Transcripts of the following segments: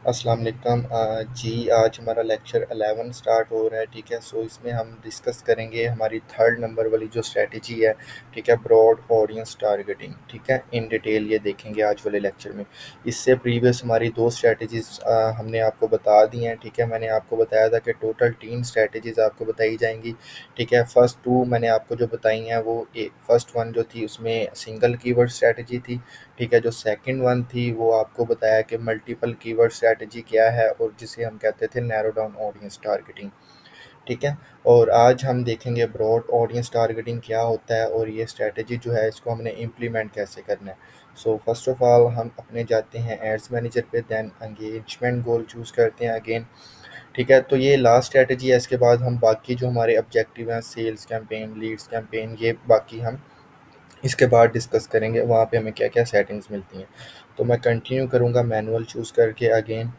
अस्सलाम वालेकुम। जी, आज हमारा लेक्चर 11 स्टार्ट हो रहा है, ठीक है। सो इसमें हम डिस्कस करेंगे हमारी थर्ड नंबर वाली जो स्ट्रेटजी है, ठीक है, ब्रॉड ऑडियंस टारगेटिंग, ठीक है। इन डिटेल ये देखेंगे आज वाले लेक्चर में। इससे प्रीवियस हमारी दो स्ट्रेटजीज हमने आपको बता दी हैं, ठीक है। मैंने आपको बताया था कि टोटल 3 स्ट्रेटजीज आपको बताई जाएंगी, ठीक है। फर्स्ट टू मैंने आपको जो बताई हैं वो फर्स्ट वन जो थी उसमें सिंगल कीवर्ड स्ट्रेटजी थी, ठीक है। जो सेकंड वन थी वो आपको बताया कि मल्टीपल कीवर्ड स्ट्रैटेजी क्या है और जिसे हम कहते थे नैरो डाउन ऑडियंस टारगेटिंग, ठीक है। और आज हम देखेंगे ब्रॉड ऑडियंस टारगेटिंग क्या होता है और ये स्ट्रैटेजी जो है इसको हमने इम्प्लीमेंट कैसे करना है। सो फर्स्ट ऑफ ऑल हम अपने जाते हैं एड्स मैनेजर पे, देन एंगेजमेंट गोल चूज़ करते हैं अगेन, ठीक है। तो ये लास्ट स्ट्रैटेजी है। इसके बाद हम बाकी जो हमारे ऑब्जेक्टिव हैं, सेल्स कैंपेन, लीड्स कैंपेन, ये बाकी हम इसके बाद डिस्कस करेंगे वहाँ पे हमें क्या क्या सेटिंग्स मिलती हैं। तो मैं कंटिन्यू करूँगा मैनुअल चूज़ करके अगेन,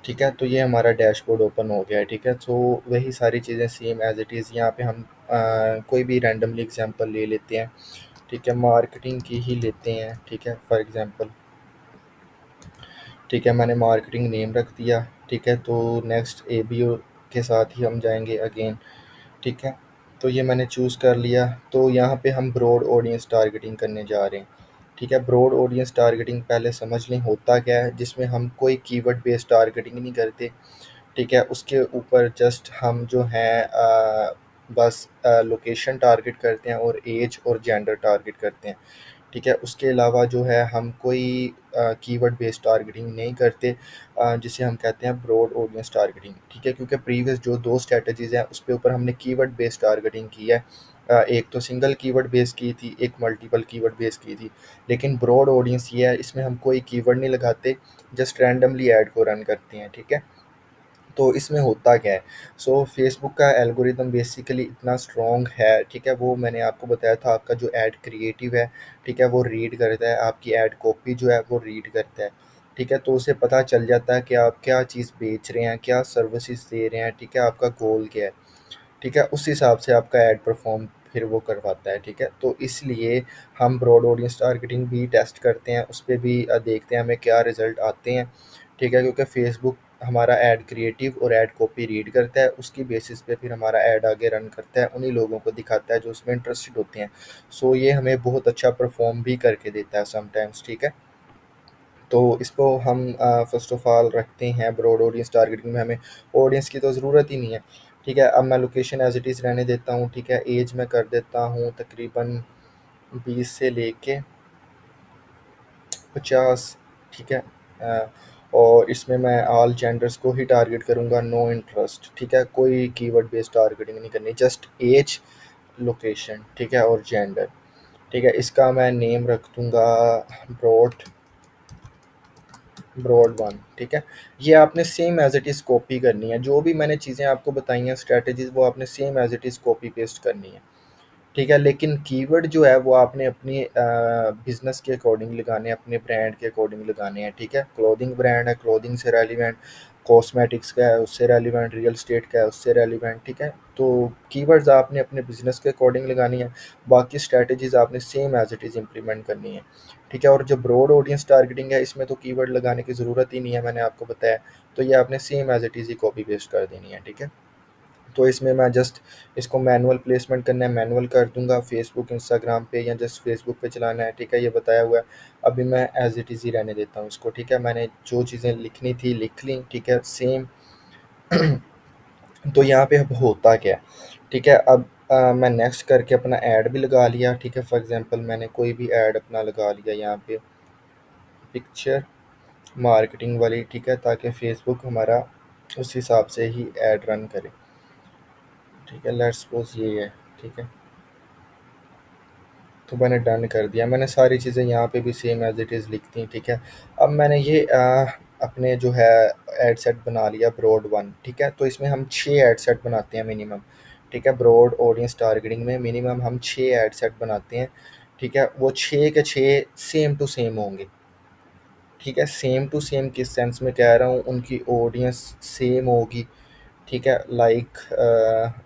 ठीक है। तो ये हमारा डैशबोर्ड ओपन हो गया है, ठीक है। तो वही सारी चीज़ें सेम एज इट इज़ यहाँ पे हम कोई भी रैंडमली एग्जांपल ले लेते हैं, ठीक है। मार्केटिंग की ही लेते हैं, ठीक है, फॉर एग्जांपल, ठीक है। मैंने मार्केटिंग नेम रख दिया, ठीक है। तो नेक्स्ट एबीओ के साथ ही हम जाएंगे अगेन, ठीक है। तो ये मैंने चूज़ कर लिया। तो यहाँ पे हम ब्रॉड ऑडियंस टारगेटिंग करने जा रहे हैं, ठीक है। ब्रॉड ऑडियंस टारगेटिंग पहले समझ लें होता क्या है, जिसमें हम कोई कीवर्ड बेस्ड टारगेटिंग नहीं करते, ठीक है। उसके ऊपर जस्ट हम जो हैं बस लोकेशन टारगेट करते हैं और एज और जेंडर टारगेट करते हैं, ठीक है। उसके अलावा जो है हम कोई कीवर्ड बेस्ड टारगेटिंग नहीं करते, जिसे हम कहते हैं ब्रॉड ऑडियंस टारगेटिंग, ठीक है। क्योंकि प्रीवियस जो दो स्ट्रेटजीज हैं उस पे ऊपर हमने कीवर्ड बेस्ड टारगेटिंग की है। एक तो सिंगल कीवर्ड बेस की थी, एक मल्टीपल कीवर्ड बेस की थी। लेकिन ब्रॉड ऑडियंस ये है, इसमें हम कोई कीवर्ड नहीं लगाते, जस्ट रैंडमली ऐड को रन करते हैं, ठीक है। तो इसमें होता क्या है, सो फेसबुक का एल्गोरिदम बेसिकली इतना स्ट्रॉन्ग है, ठीक है। वो मैंने आपको बताया था, आपका जो ऐड क्रिएटिव है, ठीक है, वो रीड करता है, आपकी ऐड कॉपी जो है वो रीड करता है, ठीक है। तो उसे पता चल जाता है कि आप क्या चीज़ बेच रहे हैं, क्या सर्विसेज दे रहे हैं, ठीक है, आपका गोल क्या है, ठीक है। उस हिसाब से आपका ऐड परफॉर्म फिर वो करवाता है, ठीक है। तो इसलिए हम ब्रॉड ऑडियंस टारगेटिंग भी टेस्ट करते हैं, उस पे भी देखते हैं हमें क्या रिजल्ट आते हैं, ठीक है। क्योंकि फेसबुक हमारा ऐड क्रिएटिव और ऐड कॉपी रीड करता है, उसकी बेसिस पे फिर हमारा ऐड आगे रन करता है, उन्हीं लोगों को दिखाता है जो उसमें इंटरेस्टेड होते हैं। सो ये हमें बहुत अच्छा परफॉर्म भी करके देता है समटाइम्स, ठीक है। तो इसको हम फर्स्ट ऑफ ऑल रखते हैं ब्रॉड ऑडियंस टारगेटिंग में, हमें ऑडियंस की तो ज़रूरत ही नहीं है, ठीक है। अब मैं लोकेशन एज इट इज़ रहने देता हूँ, ठीक है। एज में कर देता हूँ तकरीबन 20 से लेके 50, ठीक है। और इसमें मैं ऑल जेंडर्स को ही टारगेट करूँगा, नो इंटरेस्ट, ठीक है। कोई कीवर्ड बेस्ड टारगेटिंग नहीं करनी, जस्ट एज, लोकेशन, ठीक है, और जेंडर, ठीक है। इसका मैं नेम रख दूँगा ब्रॉड ब्रॉड वन, ठीक है। ये आपने same as it is copy करनी है, जो भी मैंने चीज़ें आपको बताई हैं स्ट्रैटेजीज, वो आपने same as it is copy paste करनी है, ठीक है। लेकिन कीवर्ड जो है वो आपने अपनी बिजनेस के अकॉर्डिंग लगाने हैं, अपने ब्रांड के अकॉर्डिंग लगाने हैं, ठीक है। क्लोथिंग ब्रांड है, क्लोथिंग से रेलिवेंट, कॉस्मेटिक्स का है उससे रेलिवेंट, रियल स्टेट का है उससे रेलिवेंट, ठीक है। तो कीवर्ड्स आपने अपने बिजनेस के अकॉर्डिंग लगानी है, बाकी स्ट्रैटेजीज आपने same as it is implement करनी है, ठीक है। और जो ब्रॉड ऑडियंस टारगेटिंग है इसमें तो कीवर्ड लगाने की ज़रूरत ही नहीं है, मैंने आपको बताया। तो ये आपने सेम एज इट इज़ ही कॉपी पेस्ट कर देनी है, ठीक है। तो इसमें मैं जस्ट इसको मैनुअल प्लेसमेंट करना है, मैनुअल कर दूंगा फेसबुक इंस्टाग्राम पे, या जस्ट फेसबुक पे चलाना है, ठीक है। ये बताया हुआ है। अभी मैं एज इट इज़ ही रहने देता हूँ इसको, ठीक है। मैंने जो चीज़ें लिखनी थी लिख ली, ठीक है, सेम। तो यहाँ पे अब होता क्या है, ठीक है। अब मैं नेक्स्ट करके अपना ऐड भी लगा लिया, ठीक है। फॉर एग्जांपल मैंने कोई भी ऐड अपना लगा लिया यहाँ पे, पिक्चर मार्केटिंग वाली, ठीक है, ताकि फेसबुक हमारा उस हिसाब से ही ऐड रन करे, ठीक है। लेट्स सपोज ये है, ठीक है। तो मैंने डन कर दिया, मैंने सारी चीज़ें यहाँ पे भी सेम एज इट इज़ लिख दी, ठीक है। अब मैंने ये अपने जो है एड सेट बना लिया ब्रॉड वन, ठीक है। तो इसमें हम 6 एड सेट बनाते हैं मिनिमम, ठीक है। ब्रॉड ऑडियंस टारगेटिंग में मिनिमम हम 6 एड सेट बनाते हैं, ठीक है। वो 6 के 6 सेम टू सेम होंगे, ठीक है। सेम टू सेम किस सेंस में कह रहा हूँ, उनकी ऑडियंस सेम होगी, ठीक है। लाइक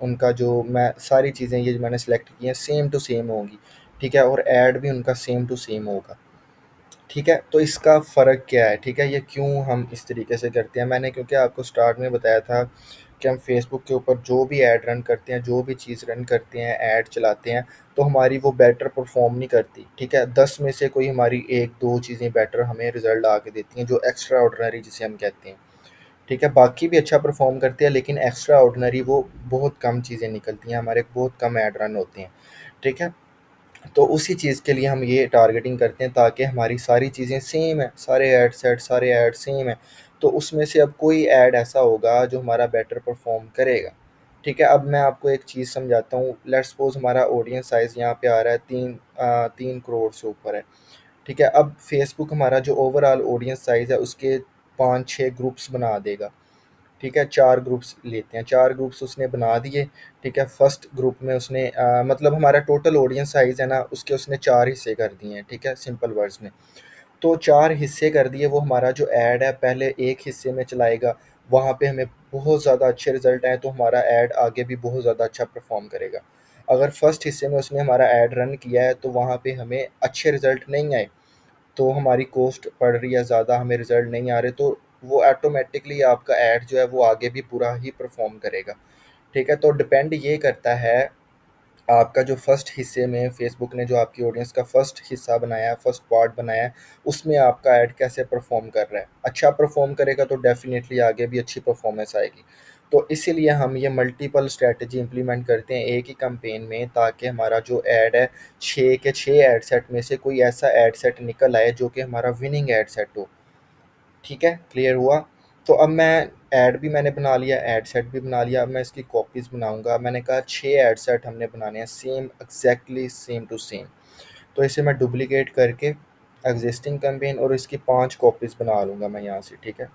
उनका जो मैं सारी चीज़ें ये जो मैंने सेलेक्ट की हैं सेम टू सेम होंगी, ठीक है। और ऐड भी उनका सेम टू सेम होगा, ठीक है? तो इसका फ़र्क क्या है, ठीक है? ये क्यों हम इस तरीके से करते हैं? मैंने क्योंकि आपको स्टार्ट में बताया था कि हम फ़ेसबुक के ऊपर जो भी ऐड रन करते हैं, जो भी चीज़ रन करते हैं, ऐड चलाते हैं, तो हमारी वो बेटर परफ़ॉर्म नहीं करती, ठीक है? 10 में से कोई हमारी 1-2 चीज़ें बेटर हमें रिज़ल्ट ला के देती हैं, जो एक्स्ट्रा ऑर्डिनरी जिसे हम कहते हैं, ठीक है? बाकी भी अच्छा परफ़ॉर्म करते हैं, लेकिन एक्स्ट्रा ऑर्डिनरी वो बहुत कम चीज़ें निकलती हैं, हमारे बहुत कम ऐड रन होते हैं, ठीक है? तो उसी चीज़ के लिए हम ये टारगेटिंग करते हैं ताकि हमारी सारी चीज़ें सेम है, सारे ऐड सेट, सारे ऐड सेम है। तो उसमें से अब कोई ऐड ऐसा होगा जो हमारा बेटर परफ़ॉर्म करेगा, ठीक है? अब मैं आपको एक चीज़ समझाता हूँ। लेट्स सपोज़ हमारा ऑडियंस साइज़ यहाँ पे आ रहा है 3 करोड़ से ऊपर है, ठीक है? अब फ़ेसबुक हमारा जो ओवरऑल ऑडियंस साइज़ है उसके 5-6 ग्रुप्स बना देगा। ठीक है, 4 ग्रुप्स लेते हैं, 4 ग्रुप्स उसने बना दिए, ठीक है। फर्स्ट ग्रुप में उसने मतलब हमारा टोटल ऑडियंस साइज़ है ना, उसके उसने 4 हिस्से कर दिए हैं, ठीक है, सिंपल वर्ड्स में। तो 4 हिस्से कर दिए, वो हमारा जो ऐड है पहले एक हिस्से में चलाएगा, वहाँ पे हमें बहुत ज़्यादा अच्छे रिज़ल्ट आए तो हमारा ऐड आगे भी बहुत ज़्यादा अच्छा परफ़ॉर्म करेगा। अगर फर्स्ट हिस्से में उसने हमारा ऐड रन किया है तो वहाँ पे हमें अच्छे रिज़ल्ट नहीं आए, तो हमारी कॉस्ट पड़ रही है ज़्यादा, हमें रिज़ल्ट नहीं आ रहे, तो वो ऑटोमेटिकली आपका ऐड जो है वो आगे भी बुरा ही परफ़ॉर्म करेगा, ठीक है? तो डिपेंड ये करता है आपका जो फर्स्ट हिस्से में फ़ेसबुक ने जो आपकी ऑडियंस का फर्स्ट हिस्सा बनाया है, फर्स्ट पार्ट बनाया है, उसमें आपका ऐड कैसे परफ़ॉर्म कर रहा है। अच्छा परफ़ॉर्म करेगा तो डेफ़िनिटली आगे भी अच्छी परफ़ॉर्मेंस आएगी। तो इसीलिए हम ये मल्टीपल स्ट्रैटेजी इम्प्लीमेंट करते हैं एक ही कैंपेन में, ताकि हमारा जो ऐड है 6 के 6 ऐड सेट में से कोई ऐसा ऐड सेट निकल आए जो कि हमारा विनिंग ऐड सेट हो। ठीक है, क्लियर हुआ? तो अब मैं ऐड भी मैंने बना लिया, ऐड सेट भी बना लिया, अब मैं इसकी कॉपीज़ बनाऊँगा। मैंने कहा 6 ऐड सेट हमने बनाने हैं, same exactly same to same. तो इसे मैं डुप्लिकेट करके एक्जिस्टिंग कैंपेन और इसकी 5 कॉपीज़ बना लूँगा मैं यहाँ से, ठीक है?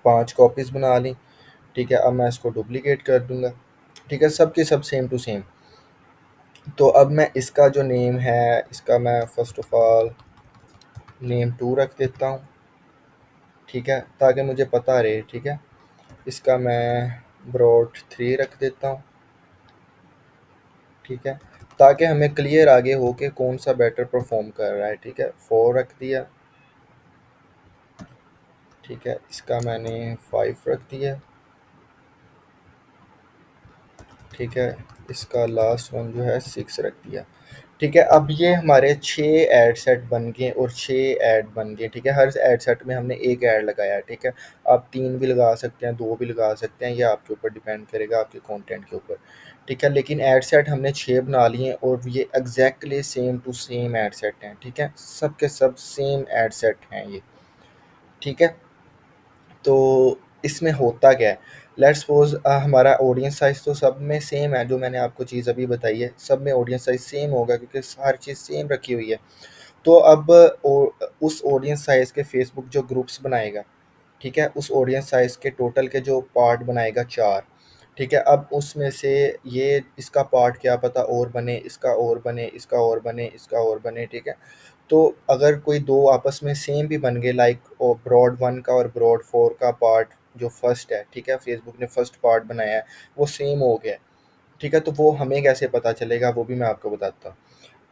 5 कॉपीज़ बना ली, ठीक है? अब मैं इसको डुप्लिकेट कर दूँगा, ठीक है? सब के सब सेम टू सेम। तो अब मैं इसका जो नेम है, इसका मैं फ़र्स्ट ऑफ़ ऑल नेम 2 रख देता हूँ, ठीक है? ताकि मुझे पता रहे, ठीक है? इसका मैं ब्रॉड 3 रख देता हूँ, ठीक है? ताकि हमें क्लियर आगे हो कि कौन सा बेटर परफॉर्म कर रहा है, ठीक है? 4 रख दिया, ठीक है? इसका मैंने 5 रख दिया, ठीक है? इसका लास्ट वन जो है 6 रख दिया, ठीक है? अब ये हमारे 6 ऐड सेट बन गए और 6 ऐड बन गए, ठीक है? हर ऐड सेट में हमने एक ऐड लगाया है, ठीक है? आप 3 भी लगा सकते हैं, 2 भी लगा सकते हैं, ये आपके ऊपर डिपेंड करेगा आपके कंटेंट के ऊपर, ठीक है? लेकिन ऐड सेट हमने 6 बना लिए हैं और ये exactly same to same ad set हैं, ठीक है? सब के सब सेम ऐड सेट हैं ये, ठीक है? तो इसमें होता क्या है, लेट्स सपोज हमारा ऑडियंस साइज़ तो सब में सेम है, जो मैंने आपको चीज़ अभी बताई है, सब में ऑडियंस साइज़ सेम होगा क्योंकि हर चीज़ सेम रखी हुई है। तो अब उस ऑडियंस साइज़ के फेसबुक जो ग्रुप्स बनाएगा, ठीक है? उस ऑडियंस साइज़ के टोटल के जो पार्ट बनाएगा 4, ठीक है? अब उसमें से ये इसका पार्ट क्या पता और बने, इसका और बने, इसका और बने, इसका और बने, ठीक है? तो अगर कोई 2 आपस में सेम भी बन गए, लाइक ब्रॉड 1 का और ब्रॉड 4 का पार्ट जो फर्स्ट है, ठीक है? फेसबुक ने फर्स्ट पार्ट बनाया है, वो सेम हो गया है, ठीक है? तो वो हमें कैसे पता चलेगा, वो भी मैं आपको बताता हूँ।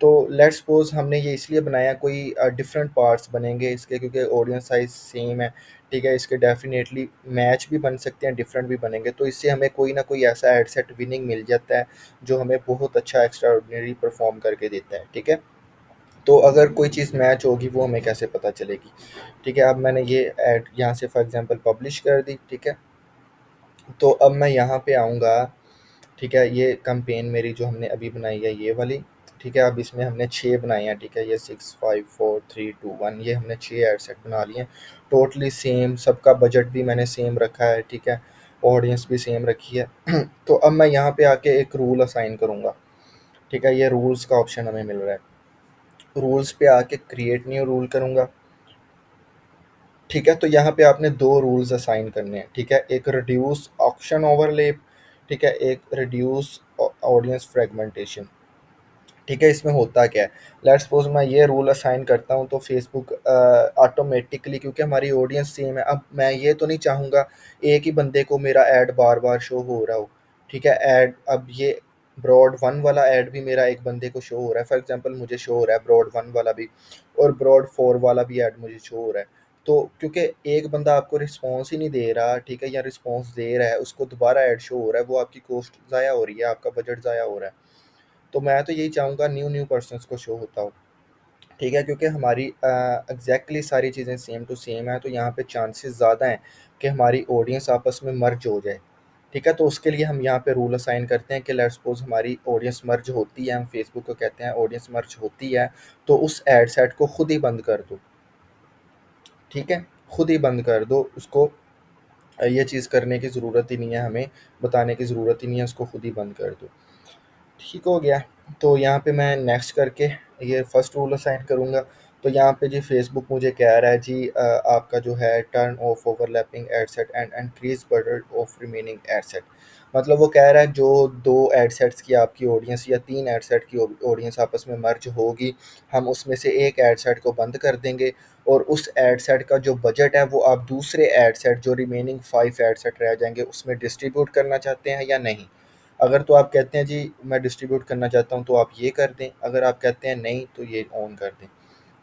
तो लेट्स सपोज़ हमने ये इसलिए बनाया, कोई डिफरेंट पार्ट्स बनेंगे इसके क्योंकि ऑडियंस साइज़ सेम है, ठीक है? इसके डेफ़िनेटली मैच भी बन सकते हैं, डिफरेंट भी बनेंगे, तो इससे हमें कोई ना कोई ऐसा एड सेट विनिंग मिल जाता है, जो हमें बहुत अच्छा एक्स्ट्रा ऑर्डिनरी परफ़ॉर्म करके देता है, ठीक है? तो अगर कोई चीज़ मैच होगी वो हमें कैसे पता चलेगी, ठीक है? अब मैंने ये ऐड यहाँ से फॉर एग्ज़ाम्पल पब्लिश कर दी, ठीक है? तो अब मैं यहाँ पे आऊँगा, ठीक है? ये कैंपेन मेरी जो हमने अभी बनाई है ये वाली, ठीक है? अब इसमें हमने 6 बनाए हैं, ठीक है? ये 6, 5, 4, 3, 2, 1 ये हमने 6 एड सेट बना लिए हैं। टोटली सेम, सबका बजट भी मैंने सेम रखा है, ठीक है? ऑडियंस भी सेम रखी है। तो अब मैं यहाँ पे आके एक रूल असाइन करूँगा, ठीक है? ये रूल्स का ऑप्शन हमें मिल रहा है। रूल्स पे आके क्रिएट न्यू रूल करूँगा, ठीक है? तो यहाँ पे आपने 2 रूल्स असाइन करने हैं, ठीक है? एक रिड्यूस ऑक्शन ओवरलैप, ठीक है? एक रिड्यूस ऑडियंस फ्रेगमेंटेशन, ठीक है? इसमें होता क्या है, लेट्स सपोज मैं ये रूल असाइन करता हूँ तो फेसबुक ऑटोमेटिकली, क्योंकि हमारी ऑडियंस सेम है, अब मैं ये तो नहीं चाहूँगा एक ही बंदे को मेरा ऐड बार बार शो हो रहा हो, ठीक है? ऐड अब ये ब्रॉड वन वाला ऐड भी मेरा एक बंदे को शो हो रहा है, फॉर एग्जांपल मुझे शो हो रहा है ब्रॉड वन वाला भी, और ब्रॉड फोर वाला भी ऐड मुझे शो हो रहा है। तो क्योंकि एक बंदा आपको रिस्पॉन्स ही नहीं दे रहा, ठीक है, या रिस्पॉन्स दे रहा है उसको दोबारा ऐड शो हो रहा है, वो आपकी कॉस्ट ज़ाया हो रही है, आपका बजट ज़ाया हो रहा है। तो मैं तो यही चाहूँगा न्यू न्यू पर्सनस को शो होता हो, ठीक है, क्योंकि हमारी एग्जैक्टली सारी चीज़ें सेम टू सेम है, तो यहाँ पे चांसेस ज़्यादा हैं कि हमारी ऑडियंस आपस में मर्ज हो जाए। ठीक है, तो उसके लिए हम यहाँ पे रूल असाइन करते हैं कि लेट्स सपोज हमारी ऑडियंस मर्ज होती है, हम फेसबुक को कहते हैं ऑडियंस मर्ज होती है, तो उस एड सेट को खुद ही बंद कर दो। ठीक है, खुद ही बंद कर दो उसको। ये चीज़ करने की ज़रूरत ही नहीं है, हमें बताने की ज़रूरत ही नहीं है, उसको खुद ही बंद कर दो। ठीक हो गया। तो यहाँ पे मैं नेक्स्ट करके ये फर्स्ट रूल असाइन करूँगा। तो यहाँ पे जी फेसबुक मुझे कह रहा है जी आपका जो है turn off overlapping ad set and increase budget of remaining ad set. मतलब वो कह रहा है जो दो एड सेट्स की आपकी ऑडियंस या तीन एड सेट की ऑडियंस आपस में मर्ज होगी, हम उसमें से एक एड सेट को बंद कर देंगे, और उस एड सेट का जो बजट है वो आप दूसरे एड सेट जो रिमेनिंग 5 एड सेट रह जाएंगे उसमें डिस्ट्रीब्यूट करना चाहते हैं या नहीं। अगर तो आप कहते हैं जी मैं डिस्ट्रीब्यूट करना चाहता हूँ तो आप ये कर दें, अगर आप कहते हैं नहीं तो ये ऑन कर दें।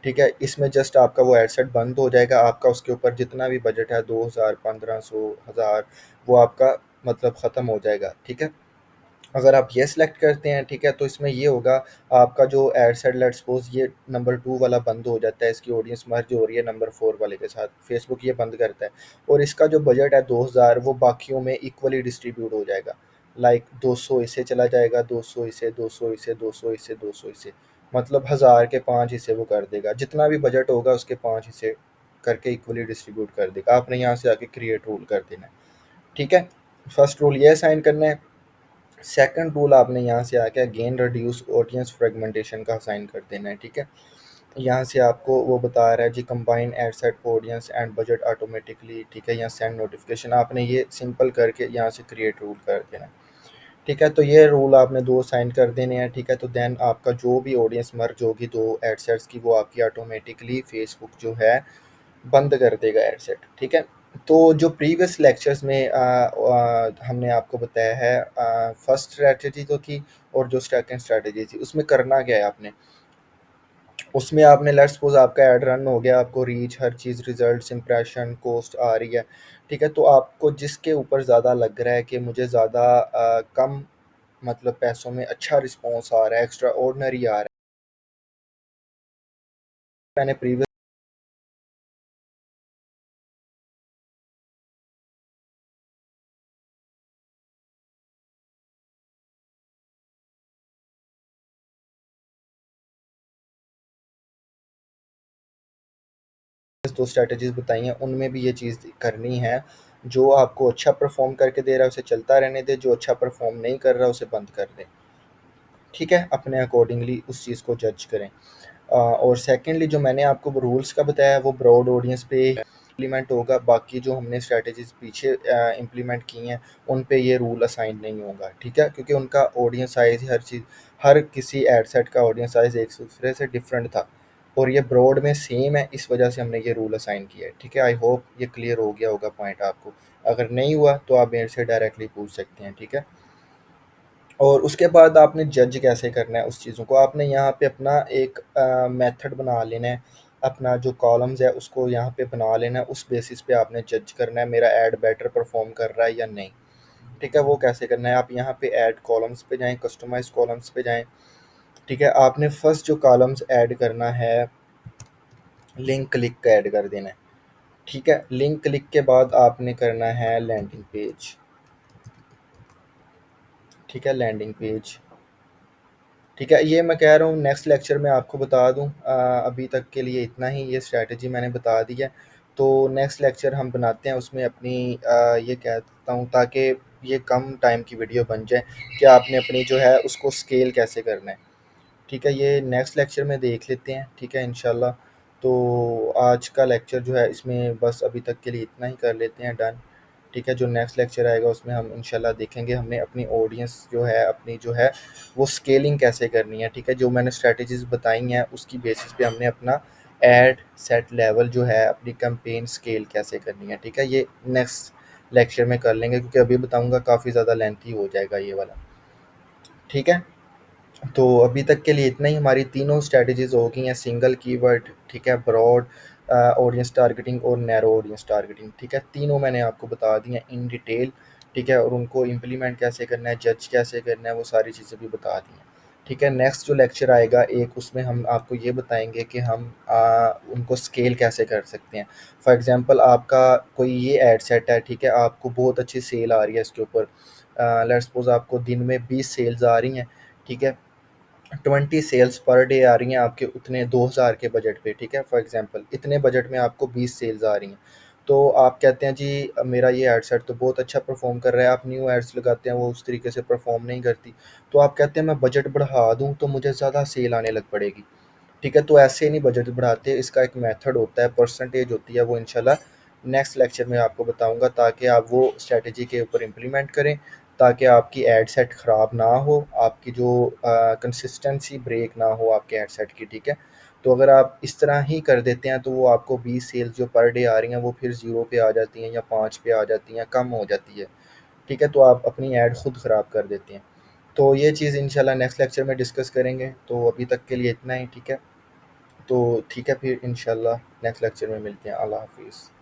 ठीक है, इसमें जस्ट आपका वो एडसेट बंद हो जाएगा, आपका उसके ऊपर जितना भी बजट है 2000 1500 1000 वो आपका मतलब ख़त्म हो जाएगा। ठीक है, अगर आप ये सिलेक्ट करते हैं, ठीक है, तो इसमें ये होगा आपका जो एड सेट लेट्स सपोज ये नंबर 2 वाला बंद हो जाता है, इसकी ऑडियंस मर्ज हो रही है नंबर 4 वाले के साथ, फेसबुक ये बंद करता है, और इसका जो बजट है 2000 वो बाकियों में इक्वली डिस्ट्रीब्यूट हो जाएगा। लाइक 200 इसे चला जाएगा, 200 इसे, 200 इसे, 200 इसे, 200 इसे, मतलब 1000 के 5 हिस्से वो कर देगा, जितना भी बजट होगा उसके 5 हिस्से करके इक्वली डिस्ट्रीब्यूट कर देगा। आपने यहाँ से आके क्रिएट रूल कर देना है। ठीक है, फर्स्ट रूल ये असाइन करना है। सेकंड रूल आपने यहाँ से आके अगेन रिड्यूस ऑडियंस फ्रेगमेंटेशन का साइन कर देना है। ठीक है, यहाँ से आपको वो बता रहा है जी combined set audience and budget automatically. ठीक है, यहाँ सेंड नोटिफिकेशन आपने ये सिंपल करके यहाँ से क्रिएट रूल कर देना है। ठीक है, तो ये रूल आपने दो साइन कर देने हैं। ठीक है, तो देन आपका जो भी ऑडियंस मर्ज होगी दो एड सेट्स की वो आपकी ऑटोमेटिकली फेसबुक जो है बंद कर देगा एड सेट। ठीक है, तो जो प्रीवियस लेक्चर्स में हमने आपको बताया है फर्स्ट स्ट्रैटेजी तो थी, और जो सेकंड स्ट्रैटेजी थी उसमें करना क्या है आपने, उसमें आपने लेट्स सपोज आपका ऐड रन हो गया, आपको रीच हर चीज़ रिजल्ट्स इंप्रेशन कॉस्ट आ रही है। ठीक है, तो आपको जिसके ऊपर ज़्यादा लग रहा है कि मुझे ज़्यादा कम मतलब पैसों में अच्छा रिस्पॉन्स आ रहा है, एक्स्ट्रा ऑर्डनरी आ रहा है, मैंने प्रीवियस दो स्ट्रैटेजीज बताई हैं उनमें भी ये चीज़ करनी है। जो आपको अच्छा परफॉर्म करके दे रहा है उसे चलता रहने दे, जो अच्छा परफॉर्म नहीं कर रहा उसे बंद कर दे। ठीक है, अपने अकॉर्डिंगली उस चीज़ को जज करें। और सेकेंडली जो मैंने आपको रूल्स का बताया वो ब्रॉड ऑडियंस पे इम्प्लीमेंट होगा, बाकी जो हमने स्ट्रैटेजीज पीछे इम्प्लीमेंट की हैं उन पे ये रूल असाइन नहीं होगा। ठीक है, क्योंकि उनका ऑडियंस साइज़ हर चीज़, हर किसी एड सेट का ऑडियंस साइज़ एक दूसरे से डिफरेंट था, और ये ब्रॉड में सेम है, इस वजह से हमने ये रूल असाइन किया है। ठीक है, आई होप ये क्लियर हो गया होगा पॉइंट आपको। अगर नहीं हुआ तो आप मेरे से डायरेक्टली पूछ सकते हैं। ठीक है, और उसके बाद आपने जज कैसे करना है उस चीज़ों को, आपने यहाँ पे अपना एक मेथड बना लेना है, अपना जो कॉलम्स है उसको यहाँ पे बना लेना है, उस बेसिस पे आपने जज करना है मेरा ऐड बेटर परफॉर्म कर रहा है या नहीं। ठीक है, वो कैसे करना है, आप यहाँ पे ऐड कॉलम्स पे जाएं, कस्टमाइज कॉलम्स पे जाएं। ठीक है, आपने फर्स्ट जो कॉलम्स ऐड करना है लिंक क्लिक का ऐड कर देना है। ठीक है, लिंक क्लिक के बाद आपने करना है लैंडिंग पेज। ठीक है, लैंडिंग पेज। ठीक है, ये मैं कह रहा हूँ नेक्स्ट लेक्चर में आपको बता दूँ, अभी तक के लिए इतना ही, ये स्ट्रैटेजी मैंने बता दी है। तो नेक्स्ट लेक्चर हम बनाते हैं उसमें अपनी ये कहता हूँ ताकि ये कम टाइम की वीडियो बन जाए कि आपने अपनी जो है उसको स्केल कैसे करना है। ठीक है, ये नेक्स्ट लेक्चर में देख लेते हैं। ठीक है, इंशाल्लाह। तो आज का लेक्चर जो है इसमें बस अभी तक के लिए इतना ही कर लेते हैं, डन। ठीक है, जो नेक्स्ट लेक्चर आएगा उसमें हम इंशाल्लाह देखेंगे हमने अपनी ऑडियंस जो है अपनी जो है वो स्केलिंग कैसे करनी है। ठीक है, जो मैंने स्ट्रैटेजीज बताई हैं उसकी बेसिस पे हमने अपना एड सेट लेवल जो है अपनी कैंपेन स्केल कैसे करनी है। ठीक है, ये नेक्स्ट लेक्चर में कर लेंगे क्योंकि अभी बताऊंगा काफ़ी ज़्यादा लेंथी हो जाएगा ये वाला। ठीक है? तो अभी तक के लिए इतना ही। हमारी तीनों स्ट्रैटेजीज़ हो गई हैं, सिंगल कीवर्ड, ठीक है, ब्रॉड ऑडियंस टारगेटिंग और नैरो ऑडियंस टारगेटिंग, ठीक है। तीनों मैंने आपको बता दी हैं इन डिटेल, ठीक है, और उनको इम्प्लीमेंट कैसे करना है, जज कैसे करना है, वो सारी चीज़ें भी बता दी हैं, ठीक है। नेक्स्ट जो लेक्चर आएगा एक, उसमें हम आपको ये बताएंगे कि हम उनको स्केल कैसे कर सकते हैं। फॉर एग्जांपल आपका कोई ये एड सेट है, ठीक है, आपको बहुत अच्छी सेल आ रही है इसके ऊपर, लेट्स सपोज आपको दिन में 20 सेल्स आ रही हैं, ठीक है, 20 सेल्स पर डे आ रही हैं आपके उतने 2000 के बजट पे, ठीक है, फॉर एग्जांपल इतने बजट में आपको 20 सेल्स आ रही हैं। तो आप कहते हैं जी मेरा ये एड सेट तो बहुत अच्छा परफॉर्म कर रहा है, आप न्यू एड्स लगाते हैं वो उस तरीके से परफॉर्म नहीं करती, तो आप कहते हैं मैं बजट बढ़ा दूं तो मुझे ज़्यादा सेल आने लग पड़ेगी, ठीक है। तो ऐसे नहीं बजट बढ़ाते, इसका एक मेथड होता है, परसेंटेज होती है, वो इंशाल्लाह नेक्स्ट लेक्चर में आपको बताऊंगा, ताकि आप वो स्ट्रेटजी के ऊपर इम्प्लीमेंट करें, ताकि आपकी एड सेट ख़राब ना हो, आपकी जो कंसिस्टेंसी ब्रेक ना हो आपके एड सेट की, ठीक है। तो अगर आप इस तरह ही कर देते हैं तो वो आपको 20 सेल्स जो पर डे आ रही हैं वो फिर ज़ीरो पे आ जाती हैं या 5 पे आ जाती हैं, कम हो जाती है, ठीक है। तो आप अपनी ऐड खुद ख़राब कर देते हैं। तो ये चीज़ इंशाल्लाह नेक्स्ट लेक्चर में डिस्कस करेंगे। तो अभी तक के लिए इतना ही, ठीक है। तो ठीक है, फिर इंशाल्लाह नेक्स्ट लेक्चर में मिलते हैं। अल्लाह हाफ़िज़।